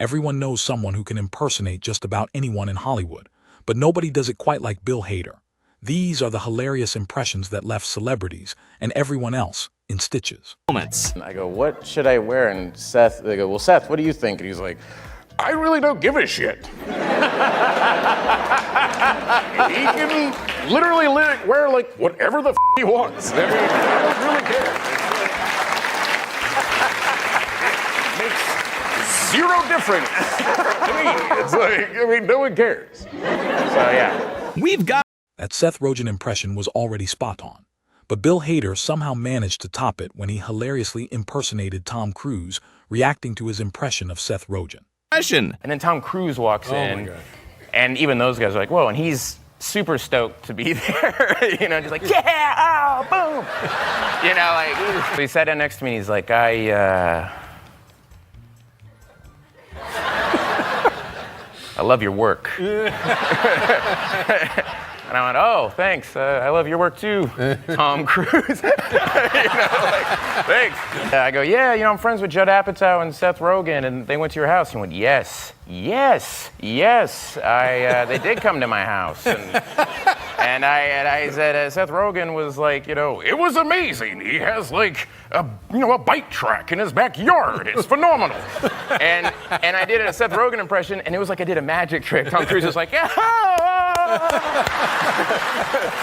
Everyone knows someone who can impersonate just about anyone in Hollywood, but nobody does it quite like Bill Hader. These are the hilarious impressions that left celebrities and everyone else in stitches. I go, what should I wear? And they go, well, Seth, what do you think? And he's like, I really don't give a shit. He can literally wear like whatever the he wants. I mean, I don't really care. Makes zero difference to me. It's like, I mean, no one cares. So yeah. That Seth Rogen impression was already spot on, but Bill Hader somehow managed to top it when he hilariously impersonated Tom Cruise, reacting to his impression of Seth Rogen. And then Tom Cruise walks in, and even those guys are like, whoa, and he's super stoked to be there. You know, just like, yeah, oh, boom. You know, like, he sat down next to me, and he's like, I love your work. And I went, oh, thanks. I love your work too, Tom Cruise. You know, like, thanks. I go, yeah, you know, I'm friends with Judd Apatow and Seth Rogen, and they went to your house. He went, yes. They did come to my house. And I said, Seth Rogen was like, you know, it was amazing. He has like a bike track in his backyard. It's phenomenal. And I did a Seth Rogen impression, and it was like I did a magic trick. Tom Cruise was like, yeah.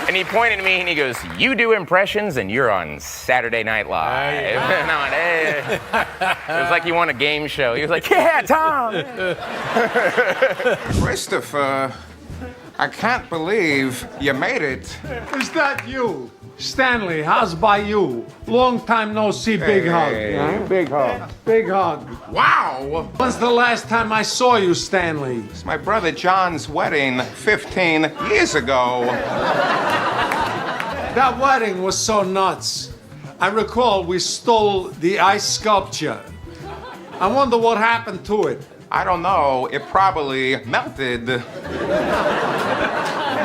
And he pointed at me and he goes, you do impressions and you're on Saturday Night Live. And I went, hey. It was like he won a game show. He was like, yeah, Tom. Christopher, I can't believe you made it. Is that you? Stanley, how's by you? Long time no see, big hug. Hey, big hug. Big hug. Wow! When's the last time I saw you, Stanley? It's my brother John's wedding 15 years ago. That wedding was so nuts. I recall we stole the ice sculpture. I wonder what happened to it. I don't know, it probably melted.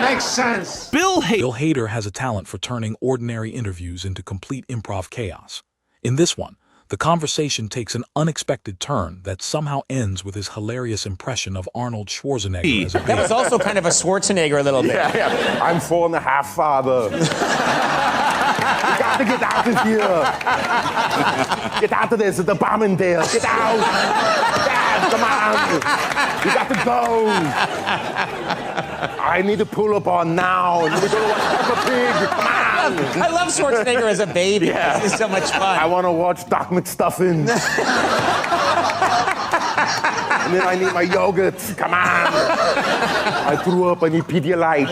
Makes sense. Bill Hader has a talent for turning ordinary interviews into complete improv chaos. In this one, the conversation takes an unexpected turn that somehow ends with his hilarious impression of Arnold Schwarzenegger as a baby. That was also kind of a Schwarzenegger a little bit. Yeah. I'm 4.5, father. You got to get out of here. Get out of this. The bomb in there. Get out. Dad, come on. You got to go. I need to pull up on now. I need to go to watch Peppa Pig. Come on. I love Schwarzenegger as a baby. Yeah. This is so much fun. I want to watch Doc McStuffins. And then I need my yogurt. Come on. I threw up. I need Pedialyte.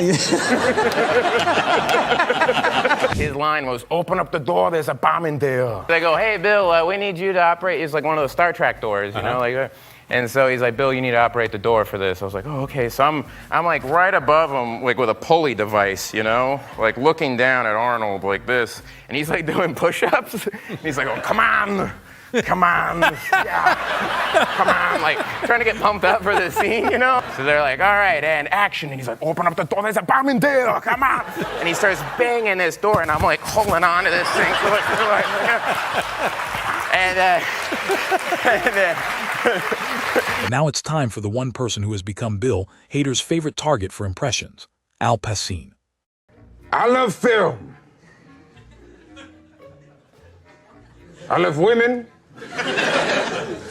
His line was, open up the door, there's a bomb in there. They go, hey, Bill, we need you to operate. It's like one of those Star Trek doors, you know? Like, and so he's like, Bill, you need to operate the door for this. I was like, oh, okay. So I'm like right above him, like with a pulley device, you know? Like looking down at Arnold like this. And he's like doing push-ups. And he's like, oh, come on. Come on, yeah. Come on, like trying to get pumped up for the scene, you know? So they're like, all right, and action. And he's like, open up the door, there's a bomb in there, come on. And he starts banging this door, and I'm like holding on to this thing. Now it's time for the one person who has become Bill Hader's favorite target for impressions, Al Pacino. I love film. I love women.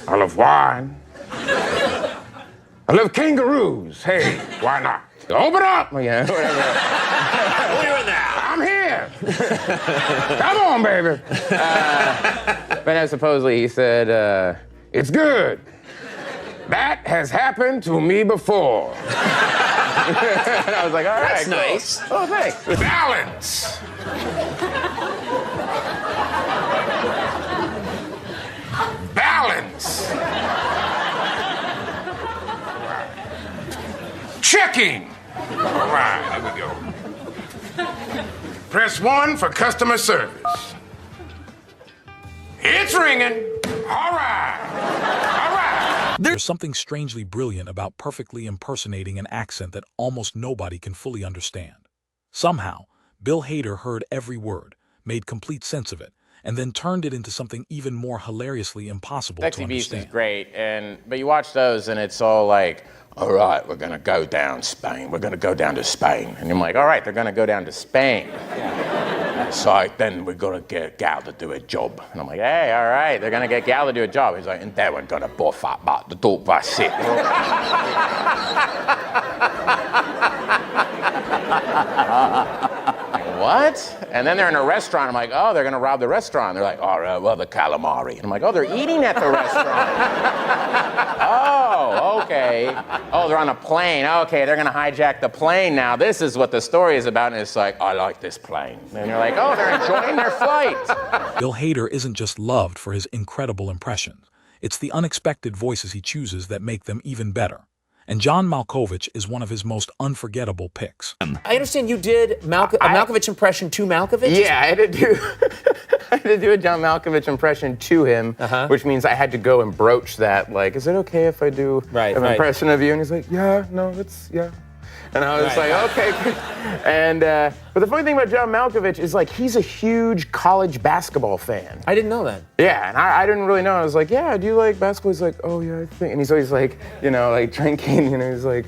I love wine. I love kangaroos. Hey, why not? Open up! Yeah, whatever. We're in there. I'm here. Come on, baby. But supposedly he said, It's good. That has happened to me before. and I was like, all right, That's cool. nice. Oh, thanks. Balance. Balance. Checking. All right, here we go. Press 1 for customer service. It's ringing. All right. All right. There's something strangely brilliant about perfectly impersonating an accent that almost nobody can fully understand. Somehow, Bill Hader heard every word, made complete sense of it, and then turned it into something even more hilariously impossible to Sexy Beast is understand. great, but you watch those and it's all like, all right, we're gonna go down Spain. We're gonna go down to Spain. And I'm like, all right, they're gonna go down to Spain. So then we're gonna get Gal to do a job. And I'm like, hey, all right, they're gonna get Gal to do a job. He's like, and then we're gonna buff up, but the talk that's it. What? And then they're in a restaurant. I'm like, oh, they're gonna rob the restaurant. They're like, all right, well, the calamari. And I'm like, oh, they're eating at the restaurant. Oh, okay. Oh, they're on a plane. Okay, they're gonna hijack the plane now. This is what the story is about. And it's like, I like this plane. And you're like, oh, they're enjoying their flight. Bill Hader isn't just loved for his incredible impressions. It's the unexpected voices he chooses that make them even better. And John Malkovich is one of his most unforgettable picks. I understand you did a Malkovich impression to Malkovich? Yeah, I had to do a John Malkovich impression to him, which means I had to go and broach that. Like, is it okay if I do an impression of you? And he's like, yeah, no, yeah. And I was like, okay, great. And but the funny thing about John Malkovich is like he's a huge college basketball fan. I didn't know that. Yeah, and I didn't really know. I was like, yeah, do you like basketball? He's like, oh yeah, I think. And he's always like, like drinking. He's like,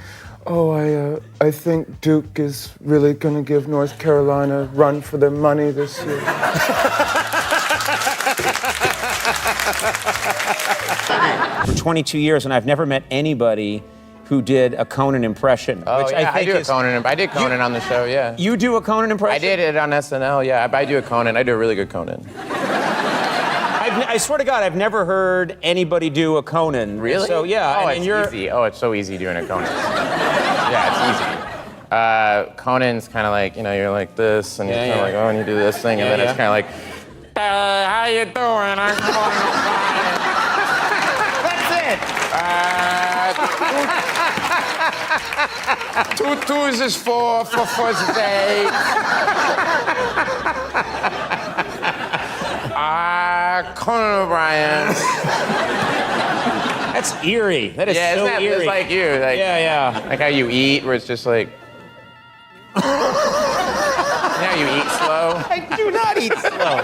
oh, I think Duke is really gonna give North Carolina a run for their money this year. For 22 years, and I've never met anybody who did a Conan impression. Oh, which yeah, I think I did Conan on the show, yeah. You do a Conan impression? I did it on SNL, yeah. I do a Conan. I do a really good Conan. I swear to God, I've never heard anybody do a Conan. Really? So, yeah. Oh, and it's easy. Oh, it's so easy doing a Conan. Yeah, it's easy. Conan's kind of like, you're like this, and you're kind of like, oh, and you do this thing, and then it's kind of like, how you doing? I'm Conan O'Brien. That's it. Two twos is for first date. Conan O'Brien. That's eerie. That is so eerie. It's like you. Like, like how you eat, where it's just like. You know how you eat slow? I do not eat slow.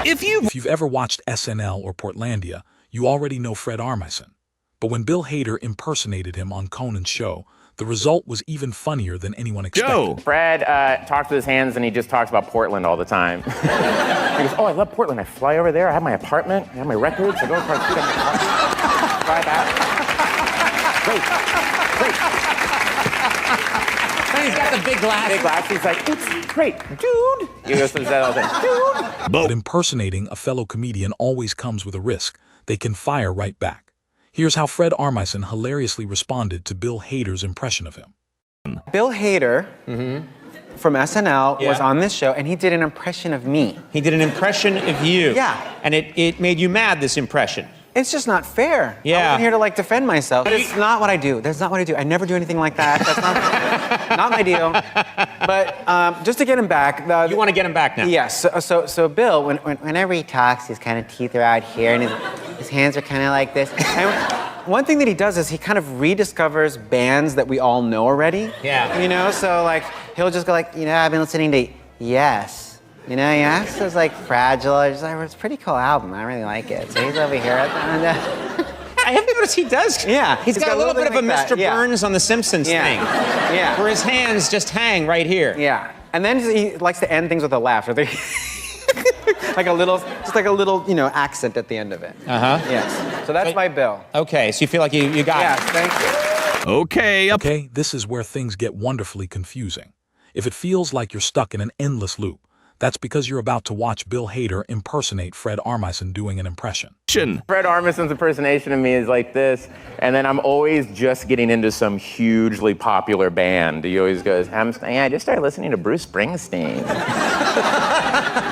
If you've ever watched SNL or Portlandia, you already know Fred Armisen. But when Bill Hader impersonated him on Conan's show, the result was even funnier than anyone expected. Fred talks with his hands and he just talks about Portland all the time. He goes, oh, I love Portland. I fly over there. I have my apartment. I have my records. I go across the street. I have my apartment. Fly back. And he's got the big glass. Big glass. He's like, it's great, dude. He goes to that all the time, dude. But impersonating a fellow comedian always comes with a risk. They can fire right back. Here's how Fred Armisen hilariously responded to Bill Hader's impression of him. Bill Hader from SNL was on this show, and he did an impression of me. He did an impression of you. Yeah. And it made you mad, this impression. It's just not fair. Yeah. I wasn't here to defend myself. But it's not what I do. That's not what I do. I never do anything like that. That's not my deal. But just to get him back. You want to get him back now? Yes. So Bill, whenever he talks, his kind of teeth are out here, and his hands are kind of like this. And one thing that he does is he kind of rediscovers bands that we all know already. Yeah. So he'll just go I've been listening to Yes. Yes, it was Fragile. It's a pretty cool album. I really like it. So he's over here. I have noticed he does. Yeah. He's got a little bit of a Mr. Burns on The Simpsons thing. Yeah. Where his hands just hang right here. Yeah. And then he likes to end things with a laugh. Like a little accent at the end of it. Yes. So that's my Bill. Okay, so you feel like you got it. Yes, thank you. Okay, this is where things get wonderfully confusing. If it feels like you're stuck in an endless loop, that's because you're about to watch Bill Hader impersonate Fred Armisen doing an impression. Fred Armisen's impersonation of me is like this, and then I'm always just getting into some hugely popular band. He always goes, I just started listening to Bruce Springsteen.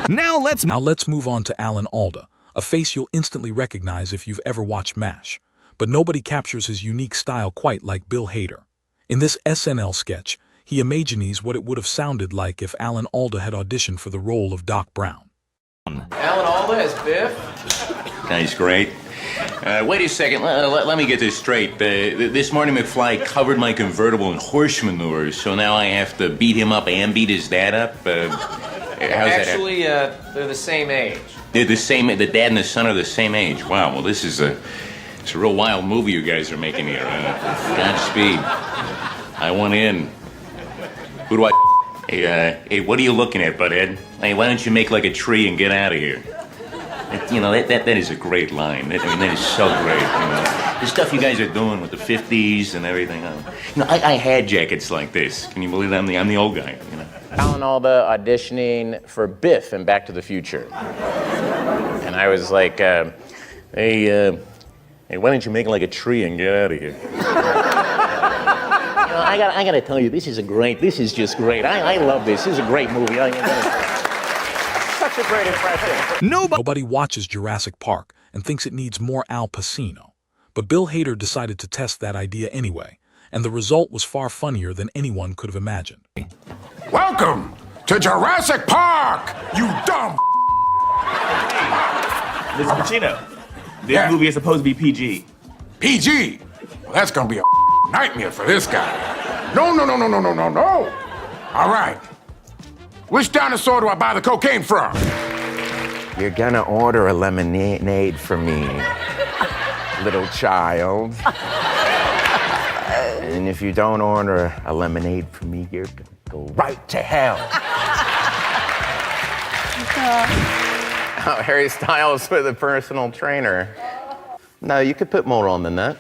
Now let's move on to Alan Alda, a face you'll instantly recognize if you've ever watched MASH. But nobody captures his unique style quite like Bill Hader. In this SNL sketch, he imagines what it would have sounded like if Alan Alda had auditioned for the role of Doc Brown. Alan Alda as Biff? That's great. Wait a second, let me get this straight. This morning McFly covered my convertible in horse manure, so now I have to beat him up and beat his dad up? Actually, they're the same age. They're the same. The dad and the son are the same age. Wow. Well, it's a real wild movie you guys are making here. Godspeed. I want in. Who do I? Hey, what are you looking at, butthead? Hey, why don't you make like a tree and get out of here? That is a great line. That is so great. The stuff you guys are doing with the 50s and everything. I had jackets like this. Can you believe that? I'm the old guy. Alan Alda auditioning for Biff in Back to the Future. And I was like, hey, why don't you make like a tree and get out of here? I gotta tell you, this is just great. I love this. This is a great movie. Such a great impression. Nobody watches Jurassic Park and thinks it needs more Al Pacino. But Bill Hader decided to test that idea anyway, and the result was far funnier than anyone could have imagined. Welcome to Jurassic Park, you dumb. Mr. Pacino, this movie is supposed to be PG. PG? Well, that's gonna be a nightmare for this guy. No. All right. Which dinosaur do I buy the cocaine from? You're gonna order a lemonade for me, little child. And if you don't order a lemonade for me, you're gonna go right to hell. Oh, Harry Styles with a personal trainer. No, you could put more on than that.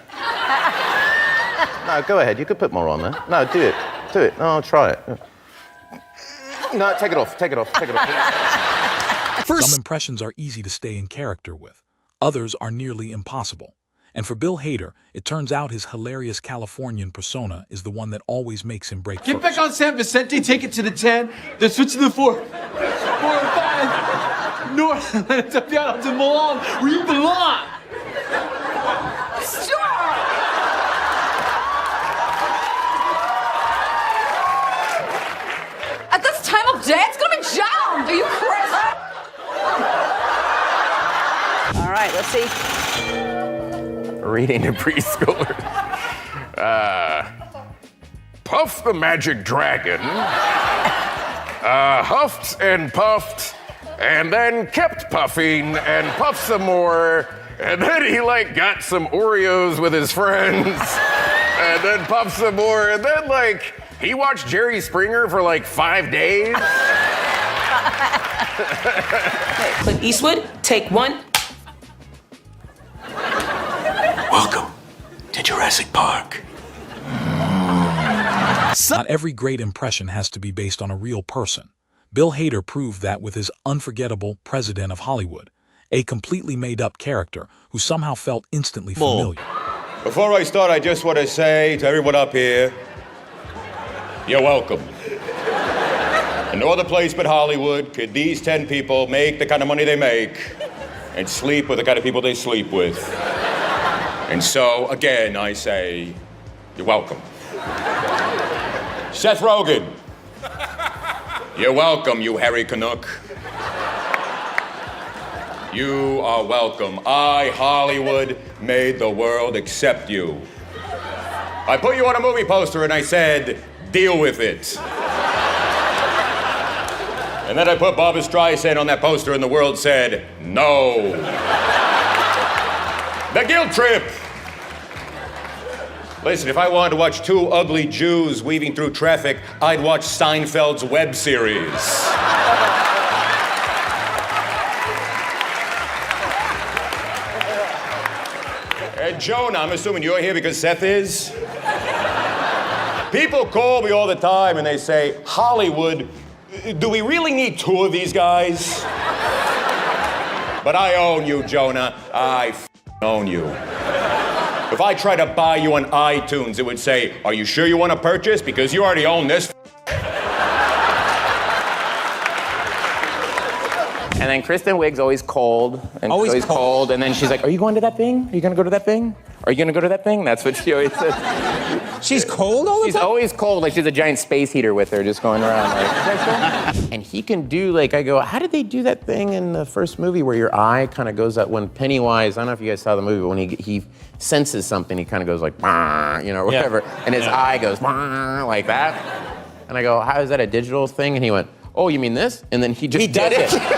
No, go ahead. You could put more on that. No, do it. No, try it. No, take it off. Some impressions are easy to stay in character with. Others are nearly impossible. And for Bill Hader, it turns out his hilarious Californian persona is the one that always makes him break Get first. back on San Vicente, take it to the 10, then switch to the 4. 4 and 5. North, and then to Milan, where you belong. At this time of day, it's gonna be jammed. Are you crazy? All right, let's see. Reading to preschoolers. Puff the Magic Dragon huffed and puffed and then kept puffing and puffed some more, and then he got some Oreos with his friends and then puffed some more, and then he watched Jerry Springer for 5 days. Clint Eastwood, take 1. Welcome to Jurassic Park. Not every great impression has to be based on a real person. Bill Hader proved that with his unforgettable President of Hollywood, a completely made-up character who somehow felt instantly familiar. Before I start, I just want to say to everyone up here, you're welcome. In no other place but Hollywood could these 10 people make the kind of money they make and sleep with the kind of people they sleep with. And so, again, I say, you're welcome. Seth Rogen, you're welcome, you hairy Canuck. You are welcome. I, Hollywood, made the world accept you. I put you on a movie poster and I said, deal with it. And then I put Barbra Streisand on that poster and the world said, no. The guilt trip. Listen, if I wanted to watch 2 ugly Jews weaving through traffic, I'd watch Seinfeld's web series. And Jonah, I'm assuming you're here because Seth is? People call me all the time and they say, Hollywood, do we really need 2 of these guys? But I own you, Jonah. I own you. If I try to buy you on iTunes, it would say, are you sure you want to purchase? Because you already own this. And then Kristen Wiig's always cold. And always cold. And then she's like, are you going to that thing? Are you going to go to that thing? Are you going to go to that thing? That's what she always says. She's cold all the time? She's always cold. She's a giant space heater with her just going around. And he can do, I go, how did they do that thing in the first movie where your eye kind of goes up when Pennywise, I don't know if you guys saw the movie, but when he senses something, he kind of goes or whatever. Yeah. And his eye goes like that. And I go, how is that a digital thing? And he went, oh, you mean this? And then he just He did does it. it.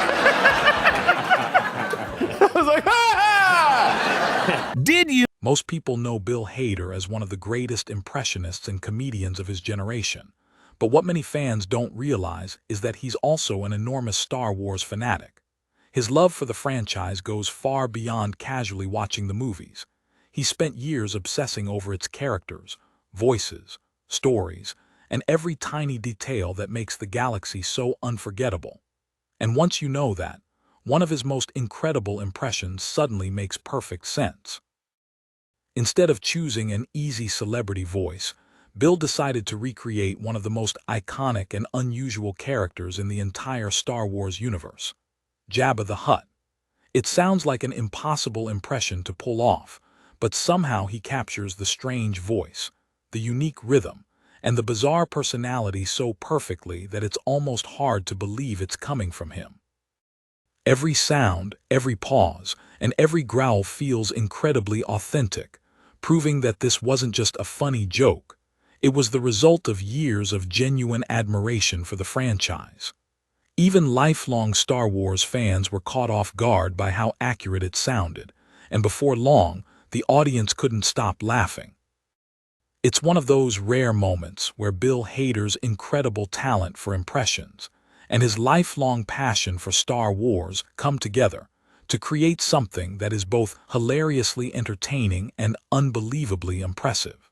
I was like, ah! Did you? Most people know Bill Hader as one of the greatest impressionists and comedians of his generation. But what many fans don't realize is that he's also an enormous Star Wars fanatic. His love for the franchise goes far beyond casually watching the movies. He spent years obsessing over its characters, voices, stories, and every tiny detail that makes the galaxy so unforgettable. And once you know that, one of his most incredible impressions suddenly makes perfect sense. Instead of choosing an easy celebrity voice, Bill decided to recreate one of the most iconic and unusual characters in the entire Star Wars universe, Jabba the Hutt. It sounds like an impossible impression to pull off, but somehow he captures the strange voice, the unique rhythm, and the bizarre personality so perfectly that it's almost hard to believe it's coming from him. Every sound, every pause, and every growl feels incredibly authentic, proving that this wasn't just a funny joke. It was the result of years of genuine admiration for the franchise. Even lifelong Star Wars fans were caught off guard by how accurate it sounded, and before long, the audience couldn't stop laughing. It's one of those rare moments where Bill Hader's incredible talent for impressions and his lifelong passion for Star Wars come together to create something that is both hilariously entertaining and unbelievably impressive.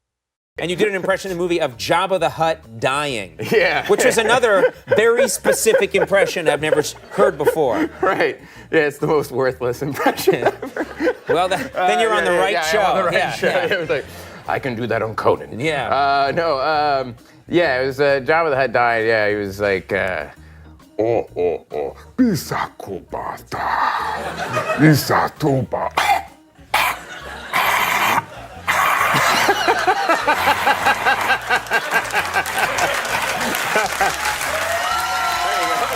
And you did an impression in the movie of Jabba the Hutt dying. Yeah. Which was another very specific impression I've never heard before. Right. Yeah, it's the most worthless impression ever. Well, then you're on the right show. I'm on the right Yeah, show. yeah. It was like, I can do that on Conan. Yeah. Yeah, it was Jabba the Hutt died. Yeah, he was like, Bisa kubata. Bisa tuba.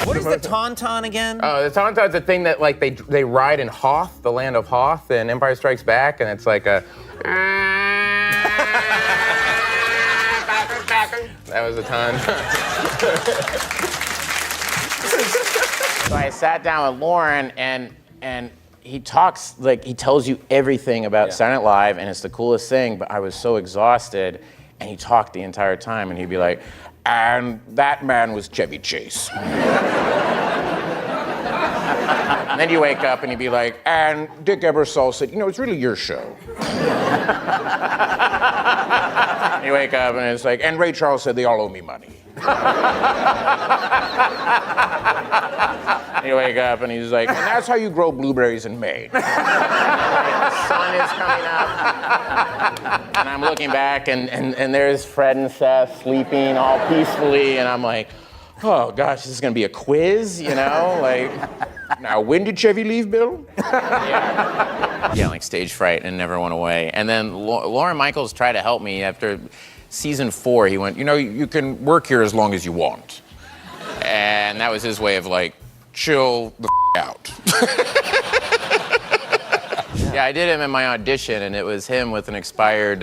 What is the tauntaun again? oh, the Tauntaun's a thing that like they ride in Hoth, the land of Hoth, in Empire Strikes Back, and it's like a. That was a tauntaun. So I sat down with Lauren, and he talks like he tells you everything about Saturday Night Live, and it's the coolest thing. But I was so exhausted, and he talked the entire time, and he'd be like, "And that man was Chevy Chase." And then you wake up, and he'd be like, "And Dick Ebersol said, you know, it's really your show." You wake up, and it's like, "And Ray Charles said they all owe me money." You wake up and he's like, "And that's how you grow blueberries in Maine." The sun is coming up. And I'm looking back and there's Fred and Seth sleeping all peacefully. And I'm like, oh gosh, this is gonna be a quiz, you know? Like, now when did Chevy leave, Bill? Yeah, like stage fright and never went away. And then Lauren Michaels tried to help me after season 4. He went, you know, you can work here as long as you want. And that was his way of like, chill the out. Yeah, I did him in my audition, and it was him with an expired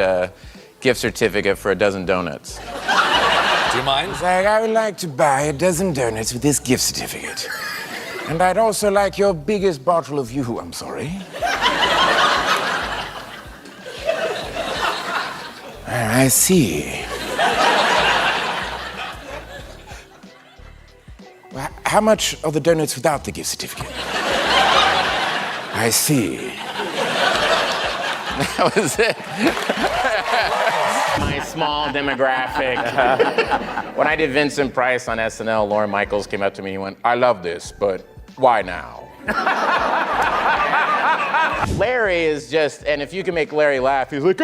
gift certificate for a dozen donuts. Do you mind? He's like, I would like to buy a dozen donuts with this gift certificate. And I'd also like your biggest bottle of Yoo-hoo, I'm sorry. I see. How much are the donuts without the gift certificate? I see. That was it. My small demographic. When I did Vincent Price on SNL, Lauren Michaels came up to me and he went, I love this, but why now? Larry is just, and if you can make Larry laugh, he's like,